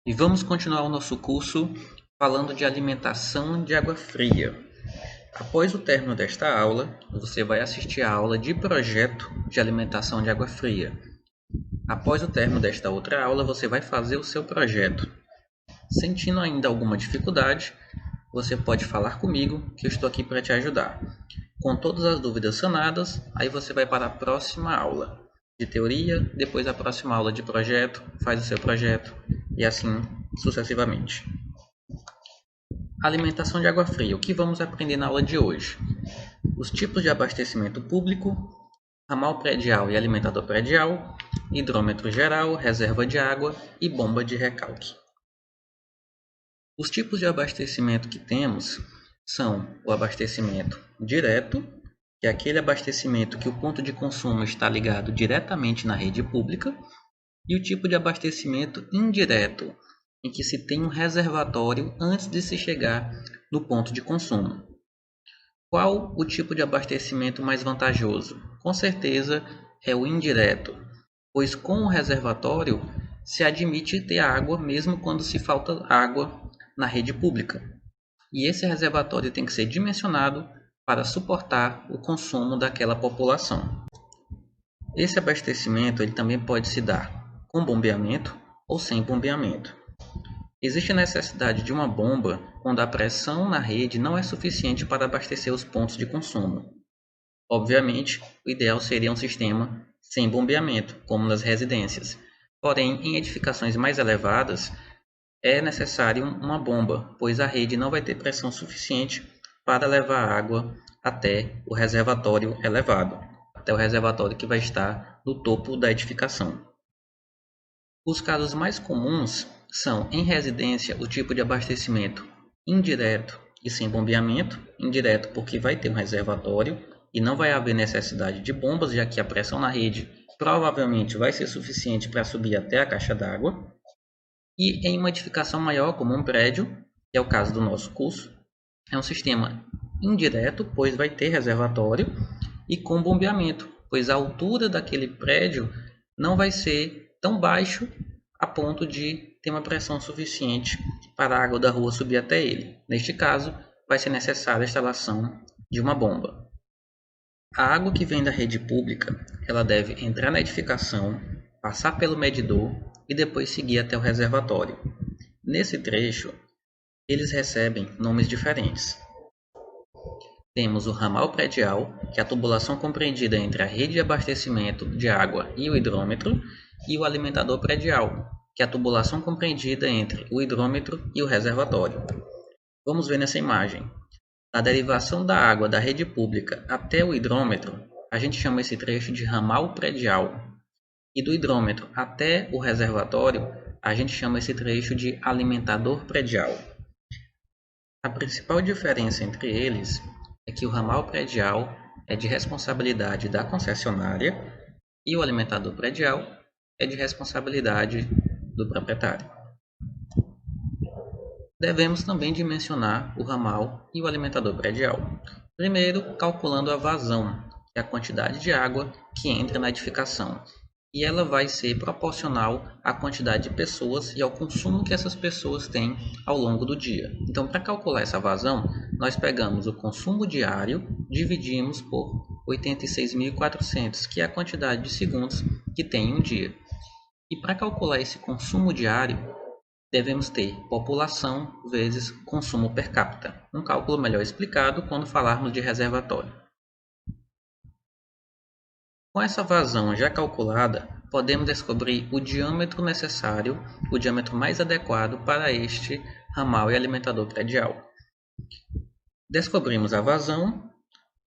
E vamos continuar o nosso curso falando de alimentação de água fria. Após o término desta aula, você vai assistir a aula de projeto de alimentação de água fria. Após o término desta outra aula, você vai fazer o seu projeto. Sentindo ainda alguma dificuldade, você pode falar comigo, que eu estou aqui para te ajudar. Com todas as dúvidas sanadas, aí você vai para a próxima aula de teoria, depois a próxima aula de projeto, faz o seu projeto e assim sucessivamente. Alimentação de água fria. O que vamos aprender na aula de hoje? Os tipos de abastecimento público, ramal predial e alimentador predial, hidrômetro geral, reserva de água e bomba de recalque. Os tipos de abastecimento que temos são o abastecimento direto, que é aquele abastecimento que o ponto de consumo está ligado diretamente na rede pública, e o tipo de abastecimento indireto, em que se tem um reservatório antes de se chegar no ponto de consumo. Qual o tipo de abastecimento mais vantajoso? Com certeza é o indireto, pois com o reservatório se admite ter água mesmo quando se falta água na rede pública. E esse reservatório tem que ser dimensionado para suportar o consumo daquela população. Esse abastecimento ele também pode se dar com bombeamento ou sem bombeamento. Existe a necessidade de uma bomba quando a pressão na rede não é suficiente para abastecer os pontos de consumo. Obviamente, o ideal seria um sistema sem bombeamento, como nas residências. Porém, em edificações mais elevadas, é necessário uma bomba, pois a rede não vai ter pressão suficiente para levar água até o reservatório elevado, até o reservatório que vai estar no topo da edificação. Os casos mais comuns são, em residência, o tipo de abastecimento indireto e sem bombeamento. Indireto porque vai ter um reservatório e não vai haver necessidade de bombas, já que a pressão na rede provavelmente vai ser suficiente para subir até a caixa d'água. E em uma edificação maior, como um prédio, que é o caso do nosso curso, é um sistema indireto, pois vai ter reservatório, e com bombeamento, pois a altura daquele prédio não vai ser tão baixo a ponto de ter uma pressão suficiente para a água da rua subir até ele. Neste caso, vai ser necessária a instalação de uma bomba. A água que vem da rede pública, ela deve entrar na edificação, passar pelo medidor e depois seguir até o reservatório. Nesse trecho, eles recebem nomes diferentes. Temos o ramal predial, que é a tubulação compreendida entre a rede de abastecimento de água e o hidrômetro, e o alimentador predial, que é a tubulação compreendida entre o hidrômetro e o reservatório. Vamos ver nessa imagem. Na derivação da água da rede pública até o hidrômetro, a gente chama esse trecho de ramal predial. E do hidrômetro até o reservatório, a gente chama esse trecho de alimentador predial. A principal diferença entre eles é que o ramal predial é de responsabilidade da concessionária e o alimentador predial é de responsabilidade do proprietário. Devemos também dimensionar o ramal e o alimentador predial. Primeiro, calculando a vazão, que é a quantidade de água que entra na edificação. E ela vai ser proporcional à quantidade de pessoas e ao consumo que essas pessoas têm ao longo do dia. Então, para calcular essa vazão, nós pegamos o consumo diário, dividimos por 86.400, que é a quantidade de segundos que tem em um dia. E para calcular esse consumo diário, devemos ter população vezes consumo per capita. Um cálculo melhor explicado quando falarmos de reservatório. Com essa vazão já calculada, podemos descobrir o diâmetro necessário, o diâmetro mais adequado para este ramal e alimentador predial. Descobrimos a vazão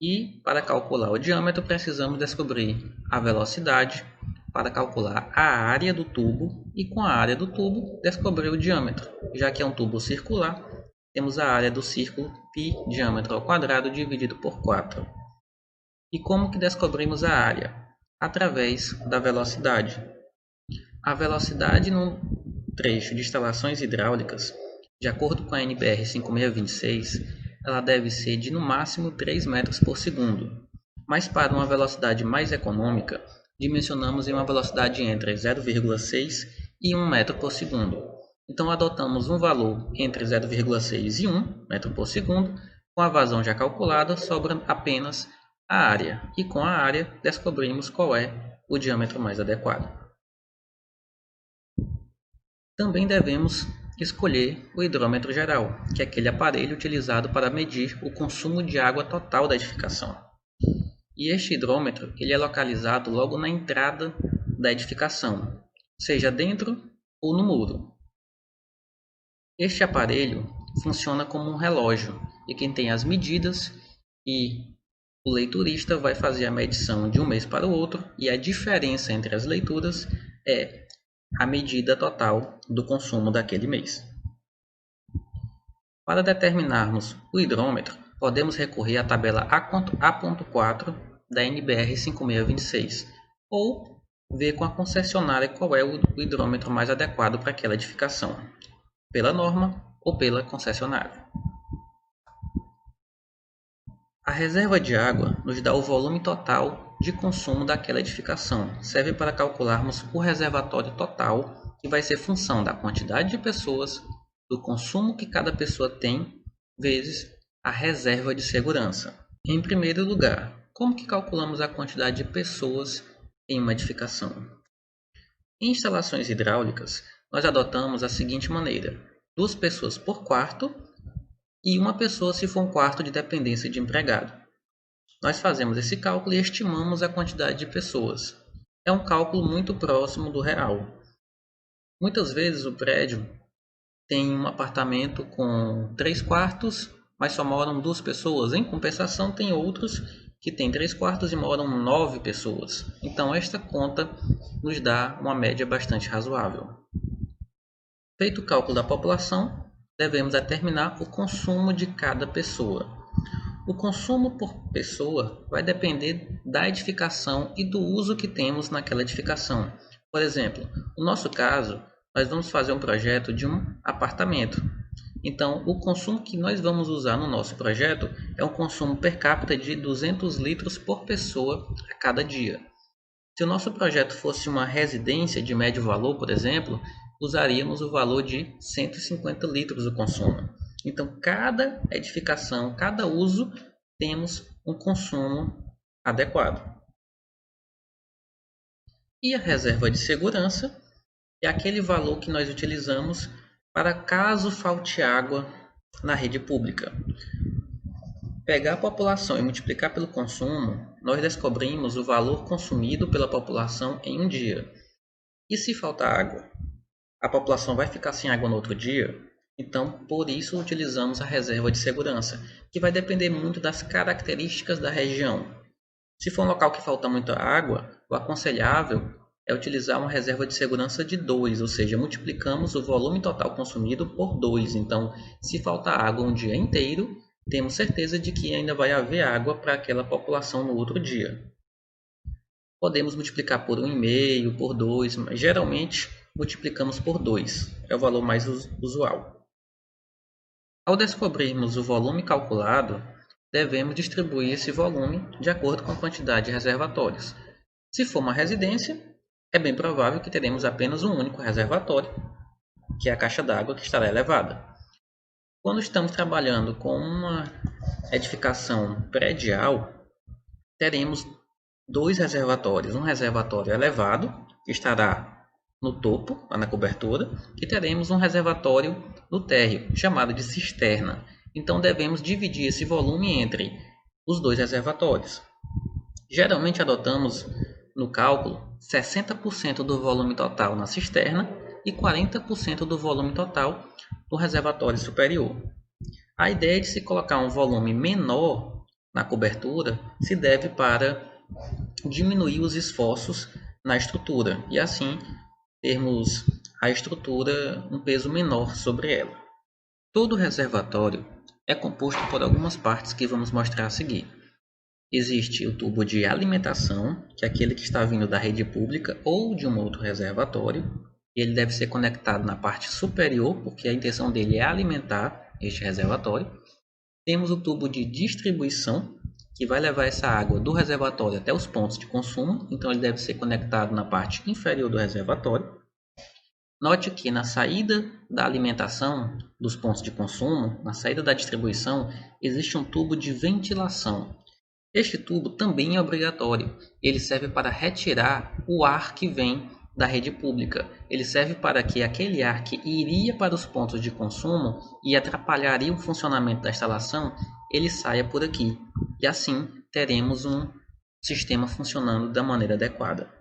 e, para calcular o diâmetro, precisamos descobrir a velocidade para calcular a área do tubo e, com a área do tubo, descobrir o diâmetro. Já que é um tubo circular, temos a área do círculo π diâmetro ao quadrado dividido por 4. E como que descobrimos a área? Através da velocidade. A velocidade no trecho de instalações hidráulicas, de acordo com a NBR 5626, ela deve ser de no máximo 3 metros por segundo. Mas para uma velocidade mais econômica, dimensionamos em uma velocidade entre 0,6 e 1 metro por segundo. Então adotamos um valor entre 0,6 e 1 metro por segundo. Com a vazão já calculada, sobra apenas a área. E com a área descobrimos qual é o diâmetro mais adequado. Também devemos escolher o hidrômetro geral, que é aquele aparelho utilizado para medir o consumo de água total da edificação. E este hidrômetro ele é localizado logo na entrada da edificação, seja dentro ou no muro. Este aparelho funciona como um relógio e quem tem as medidas e o leiturista vai fazer a medição de um mês para o outro e a diferença entre as leituras é a medida total do consumo daquele mês. Para determinarmos o hidrômetro, podemos recorrer à tabela A.4 da NBR 5626 ou ver com a concessionária qual é o hidrômetro mais adequado para aquela edificação, pela norma ou pela concessionária. A reserva de água nos dá o volume total de consumo daquela edificação. Serve para calcularmos o reservatório total, que vai ser função da quantidade de pessoas, do consumo que cada pessoa tem, vezes a reserva de segurança. Em primeiro lugar, como que calculamos a quantidade de pessoas em uma edificação? Em instalações hidráulicas, nós adotamos a seguinte maneira: 2 pessoas por quarto e 1 pessoa se for um quarto de dependência de empregado. Nós fazemos esse cálculo e estimamos a quantidade de pessoas. É um cálculo muito próximo do real. Muitas vezes o prédio tem um apartamento com 3 quartos, mas só moram 2 pessoas. Em compensação, tem outros que têm 3 quartos e moram 9 pessoas. Então, esta conta nos dá uma média bastante razoável. Feito o cálculo da população, devemos determinar o consumo de cada pessoa. O consumo por pessoa vai depender da edificação e do uso que temos naquela edificação. Por exemplo, no nosso caso, nós vamos fazer um projeto de um apartamento. Então, o consumo que nós vamos usar no nosso projeto é um consumo per capita de 200 litros por pessoa a cada dia. Se o nosso projeto fosse uma residência de médio valor, por exemplo, usaríamos o valor de 150 litros o consumo. Então, cada edificação, cada uso, temos um consumo adequado. E a reserva de segurança é aquele valor que nós utilizamos para caso falte água na rede pública. Pegar a população e multiplicar pelo consumo, nós descobrimos o valor consumido pela população em um dia. E se faltar água, a população vai ficar sem água no outro dia? Então, por isso utilizamos a reserva de segurança, que vai depender muito das características da região. Se for um local que falta muita água, o aconselhável é utilizar uma reserva de segurança de 2, ou seja, multiplicamos o volume total consumido por 2. Então, se faltar água um dia inteiro, temos certeza de que ainda vai haver água para aquela população no outro dia. Podemos multiplicar por 1,5, por 2, mas geralmente multiplicamos por 2. É o valor mais usual. Ao descobrirmos o volume calculado, devemos distribuir esse volume de acordo com a quantidade de reservatórios. Se for uma residência, é bem provável que teremos apenas um único reservatório, que é a caixa d'água que estará elevada. Quando estamos trabalhando com uma edificação predial, teremos 2 reservatórios. Um reservatório elevado, que estará no topo, lá na cobertura, e teremos um reservatório no térreo, chamado de cisterna. Então, devemos dividir esse volume entre os 2 reservatórios. Geralmente, adotamos no cálculo 60% do volume total na cisterna e 40% do volume total no reservatório superior. A ideia de se colocar um volume menor na cobertura se deve para diminuir os esforços na estrutura e assim termos a estrutura um peso menor sobre ela. Todo reservatório é composto por algumas partes que vamos mostrar a seguir. Existe o tubo de alimentação, que é aquele que está vindo da rede pública ou de um outro reservatório. Ele deve ser conectado na parte superior, porque a intenção dele é alimentar este reservatório. Temos o tubo de distribuição, que vai levar essa água do reservatório até os pontos de consumo. Então, ele deve ser conectado na parte inferior do reservatório. Note que na saída da alimentação dos pontos de consumo, na saída da distribuição, existe um tubo de ventilação. Este tubo também é obrigatório. Ele serve para retirar o ar que vem da rede pública. Ele serve para que aquele ar que iria para os pontos de consumo e atrapalharia o funcionamento da instalação, ele saia por aqui. E assim teremos um sistema funcionando da maneira adequada.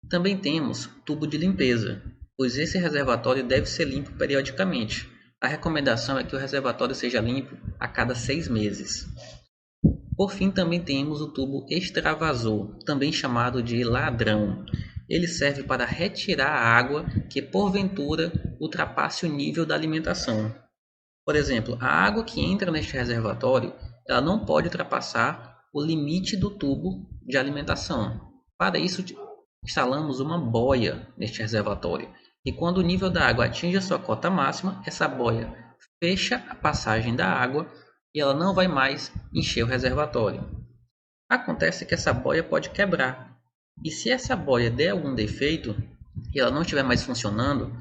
Também temos tubo de limpeza, pois esse reservatório deve ser limpo periodicamente. A recomendação é que o reservatório seja limpo a cada 6 meses. Por fim, também temos o tubo extravasor, também chamado de ladrão. Ele serve para retirar a água que porventura ultrapasse o nível da alimentação. Por exemplo, a água que entra neste reservatório, ela não pode ultrapassar o limite do tubo de alimentação. Para isso, instalamos uma boia neste reservatório. E quando o nível da água atinge a sua cota máxima, essa boia fecha a passagem da água e ela não vai mais encher o reservatório. Acontece que essa boia pode quebrar. E se essa boia der algum defeito e ela não estiver mais funcionando,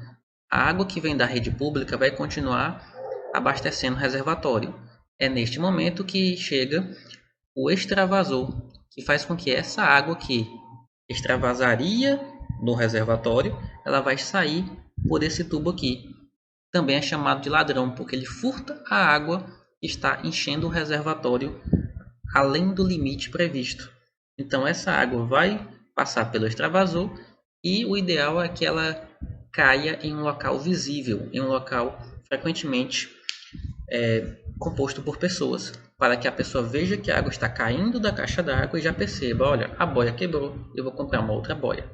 a água que vem da rede pública vai continuar abastecendo o reservatório. É neste momento que chega o extravasor, que faz com que essa água que extravasaria do reservatório, ela vai sair por esse tubo aqui. Também é chamado de ladrão, porque ele furta a água que está enchendo o reservatório além do limite previsto. Então essa água vai passar pelo extravasor e o ideal é que ela caia em um local visível, em um local frequentemente composto por pessoas, para que a pessoa veja que a água está caindo da caixa d'água e já perceba, olha, a boia quebrou, eu vou comprar uma outra boia.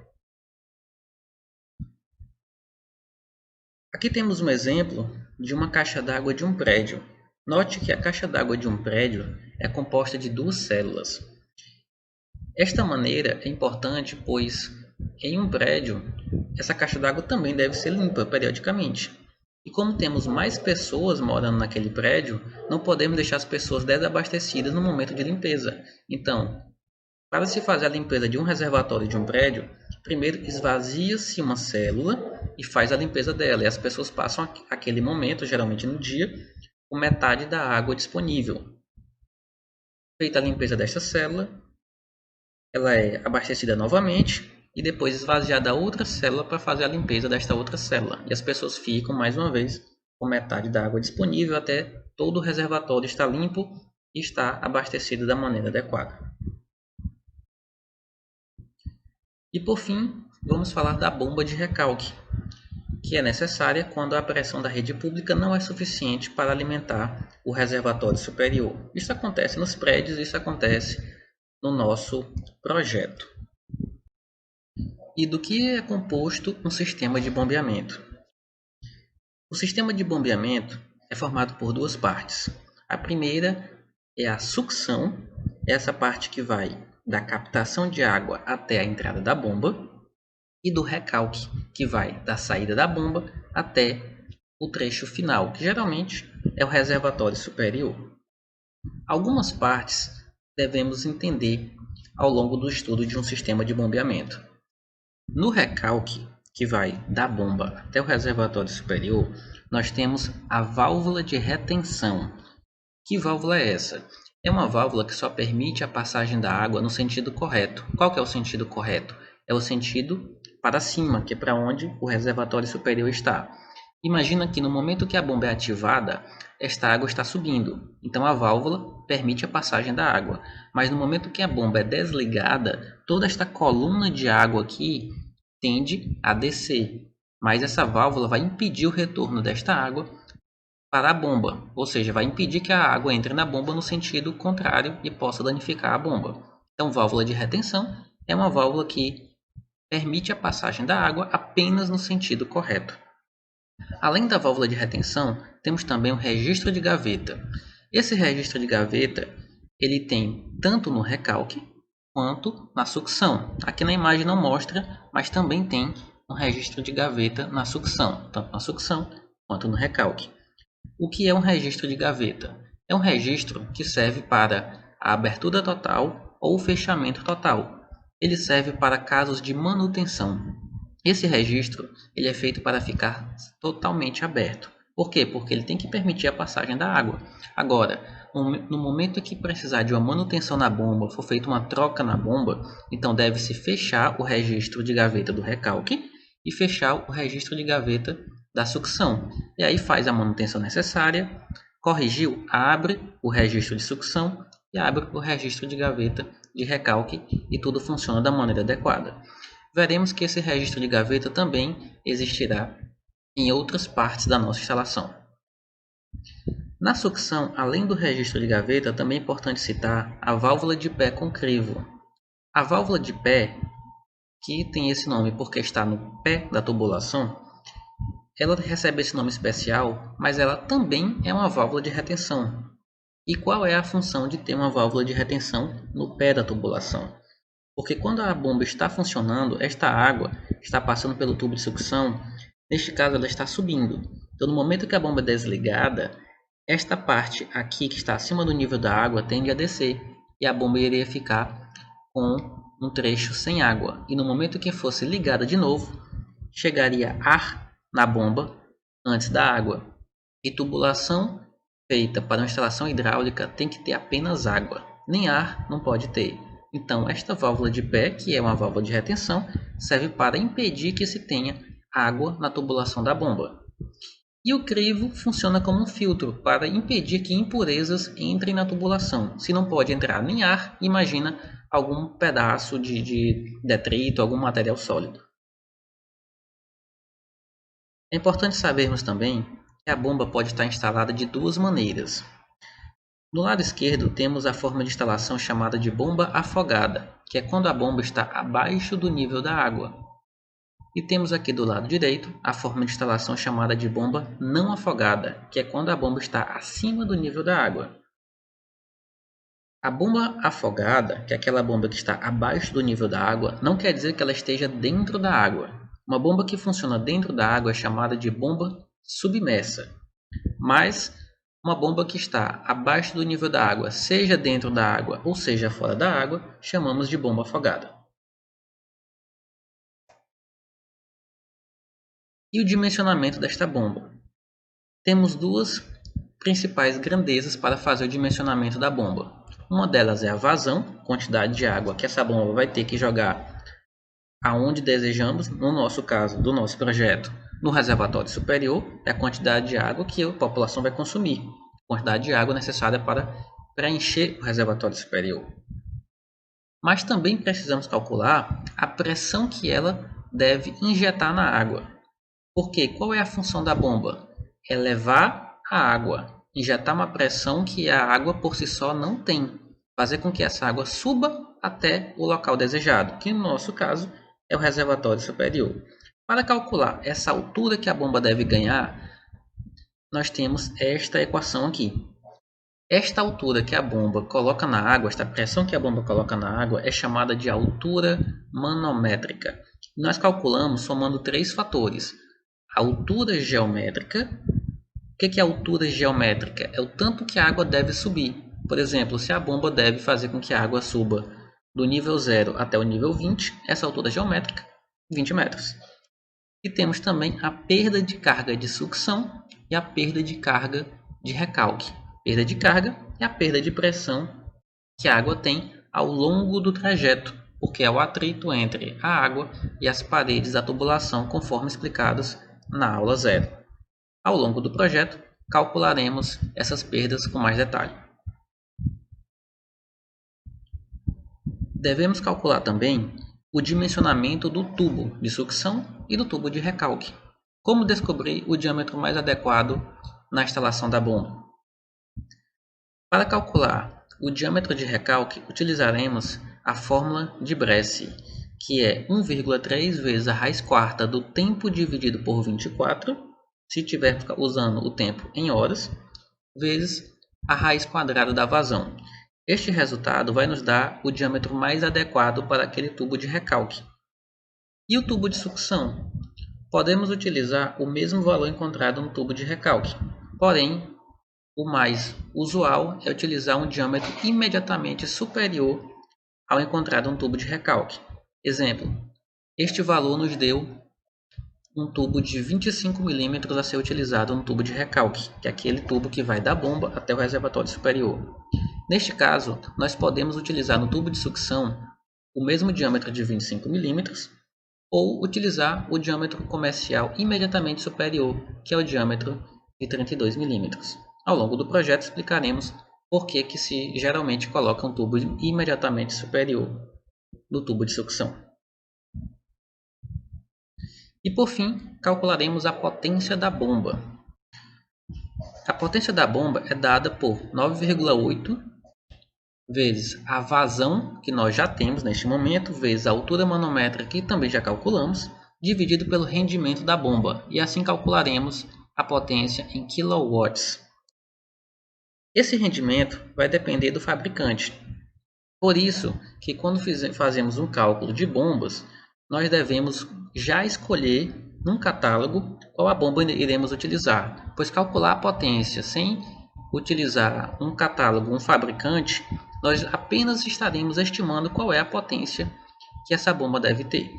Aqui temos um exemplo de uma caixa d'água de um prédio. Note que a caixa d'água de um prédio é composta de 2 células. Esta maneira é importante, pois em um prédio, essa caixa d'água também deve ser limpa periodicamente. E como temos mais pessoas morando naquele prédio, não podemos deixar as pessoas desabastecidas no momento de limpeza. Então, para se fazer a limpeza de um reservatório de um prédio, primeiro esvazia-se uma célula e faz a limpeza dela. E as pessoas passam aquele momento, geralmente no dia, com metade da água disponível. Feita a limpeza desta célula, ela é abastecida novamente e depois esvaziada a outra célula para fazer a limpeza desta outra célula. E as pessoas ficam, mais uma vez, com metade da água disponível até todo o reservatório estar limpo e estar abastecido da maneira adequada. E por fim, vamos falar da bomba de recalque, que é necessária quando a pressão da rede pública não é suficiente para alimentar o reservatório superior. Isso acontece nos prédios, isso acontece no nosso projeto. E do que é composto um sistema de bombeamento? O sistema de bombeamento é formado por 2 partes. A primeira é a sucção, essa parte que vai da captação de água até a entrada da bomba, e do recalque, que vai da saída da bomba até o trecho final, que geralmente é o reservatório superior. Algumas partes devemos entender ao longo do estudo de um sistema de bombeamento. No recalque, que vai da bomba até o reservatório superior, nós temos a válvula de retenção. Que válvula é essa? É uma válvula que só permite a passagem da água no sentido correto. Qual que é o sentido correto? É o sentido para cima, que é para onde o reservatório superior está. Imagina que no momento que a bomba é ativada, esta água está subindo. Então a válvula permite a passagem da água. Mas no momento que a bomba é desligada, toda esta coluna de água aqui tende a descer. Mas essa válvula vai impedir o retorno desta água para a bomba. Ou seja, vai impedir que a água entre na bomba no sentido contrário e possa danificar a bomba. Então, válvula de retenção é uma válvula que permite a passagem da água apenas no sentido correto. Além da válvula de retenção, temos também o registro de gaveta. Esse registro de gaveta, ele tem tanto no recalque quanto na sucção. Aqui na imagem não mostra, mas também tem um registro de gaveta na sucção, tanto na sucção quanto no recalque. O que é um registro de gaveta? É um registro que serve para a abertura total ou fechamento total. Ele serve para casos de manutenção. Esse registro ele é feito para ficar totalmente aberto. Por quê? Porque ele tem que permitir a passagem da água. Agora, no momento que precisar de uma manutenção na bomba, for feita uma troca na bomba, então deve-se fechar o registro de gaveta do recalque e fechar o registro de gaveta da sucção. E aí faz a manutenção necessária, corrigiu, abre o registro de sucção e abre o registro de gaveta de recalque e tudo funciona da maneira adequada. Veremos que esse registro de gaveta também existirá em outras partes da nossa instalação. Na sucção, além do registro de gaveta, também é importante citar a válvula de pé com crivo. A válvula de pé, que tem esse nome porque está no pé da tubulação, ela recebe esse nome especial, mas ela também é uma válvula de retenção. E qual é a função de ter uma válvula de retenção no pé da tubulação? Porque quando a bomba está funcionando, esta água está passando pelo tubo de sucção, neste caso ela está subindo. Então no momento que a bomba é desligada, esta parte aqui que está acima do nível da água tende a descer e a bomba iria ficar com um trecho sem água. E no momento que fosse ligada de novo, chegaria ar na bomba antes da água. E tubulação feita para uma instalação hidráulica tem que ter apenas água, nem ar não pode ter. Então, esta válvula de pé, que é uma válvula de retenção, serve para impedir que se tenha água na tubulação da bomba. E o crivo funciona como um filtro para impedir que impurezas entrem na tubulação. Se não pode entrar nem ar, imagina algum pedaço de detrito, algum material sólido. É importante sabermos também que a bomba pode estar instalada de duas maneiras. No lado esquerdo temos a forma de instalação chamada de bomba afogada, que é quando a bomba está abaixo do nível da água. E temos aqui do lado direito a forma de instalação chamada de bomba não afogada, que é quando a bomba está acima do nível da água. A bomba afogada, que é aquela bomba que está abaixo do nível da água, não quer dizer que ela esteja dentro da água. Uma bomba que funciona dentro da água é chamada de bomba submersa. Mas uma bomba que está abaixo do nível da água, seja dentro da água ou seja fora da água, chamamos de bomba afogada. E o dimensionamento desta bomba? Temos duas principais grandezas para fazer o dimensionamento da bomba. Uma delas é a vazão, quantidade de água que essa bomba vai ter que jogar aonde desejamos, no nosso caso, do nosso projeto, no reservatório superior, é a quantidade de água que a população vai consumir, quantidade de água necessária para preencher o reservatório superior. Mas também precisamos calcular a pressão que ela deve injetar na água. Porque qual é a função da bomba? É levar a água, injetar uma pressão que a água por si só não tem, fazer com que essa água suba até o local desejado, que no nosso caso é o reservatório superior. Para calcular essa altura que a bomba deve ganhar, nós temos esta equação aqui. Esta altura que a bomba coloca na água, esta pressão que a bomba coloca na água, é chamada de altura manométrica. Nós calculamos somando três fatores. A altura geométrica. O que é a altura geométrica? É o tanto que a água deve subir. Por exemplo, se a bomba deve fazer com que a água suba do nível 0 até o nível 20, essa altura geométrica, 20 metros. E temos também a perda de carga de sucção e a perda de carga de recalque. Perda de carga é a perda de pressão que a água tem ao longo do trajeto, porque é o atrito entre a água e as paredes da tubulação, conforme explicados na aula 0. Ao longo do projeto, calcularemos essas perdas com mais detalhe. Devemos calcular também o dimensionamento do tubo de sucção e do tubo de recalque. Como descobrir o diâmetro mais adequado na instalação da bomba? Para calcular o diâmetro de recalque, utilizaremos a fórmula de Bressi, que é 1,3 vezes a raiz quarta do tempo dividido por 24, se estiver usando o tempo em horas, vezes a raiz quadrada da vazão. Este resultado vai nos dar o diâmetro mais adequado para aquele tubo de recalque. E o tubo de sucção? Podemos utilizar o mesmo valor encontrado no tubo de recalque, porém, o mais usual é utilizar um diâmetro imediatamente superior ao encontrado no tubo de recalque. Exemplo, este valor nos deu um tubo de 25 mm a ser utilizado no tubo de recalque, que é aquele tubo que vai da bomba até o reservatório superior. Neste caso, nós podemos utilizar no tubo de sucção o mesmo diâmetro de 25 mm ou utilizar o diâmetro comercial imediatamente superior, que é o diâmetro de 32 mm. Ao longo do projeto explicaremos por que se geralmente coloca um tubo imediatamente superior no tubo de sucção. E por fim, calcularemos a potência da bomba. A potência da bomba é dada por 9,8 vezes a vazão, que nós já temos neste momento, vezes a altura manométrica, que também já calculamos, dividido pelo rendimento da bomba. E assim calcularemos a potência em kW. Esse rendimento vai depender do fabricante. Por isso que quando fazemos um cálculo de bombas, nós devemos já escolher num catálogo qual a bomba iremos utilizar, pois calcular a potência sem utilizar um catálogo, um fabricante, nós apenas estaremos estimando qual é a potência que essa bomba deve ter.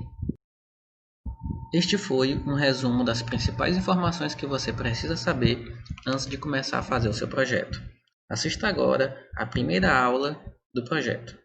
Este foi um resumo das principais informações que você precisa saber antes de começar a fazer o seu projeto. Assista agora a primeira aula do projeto.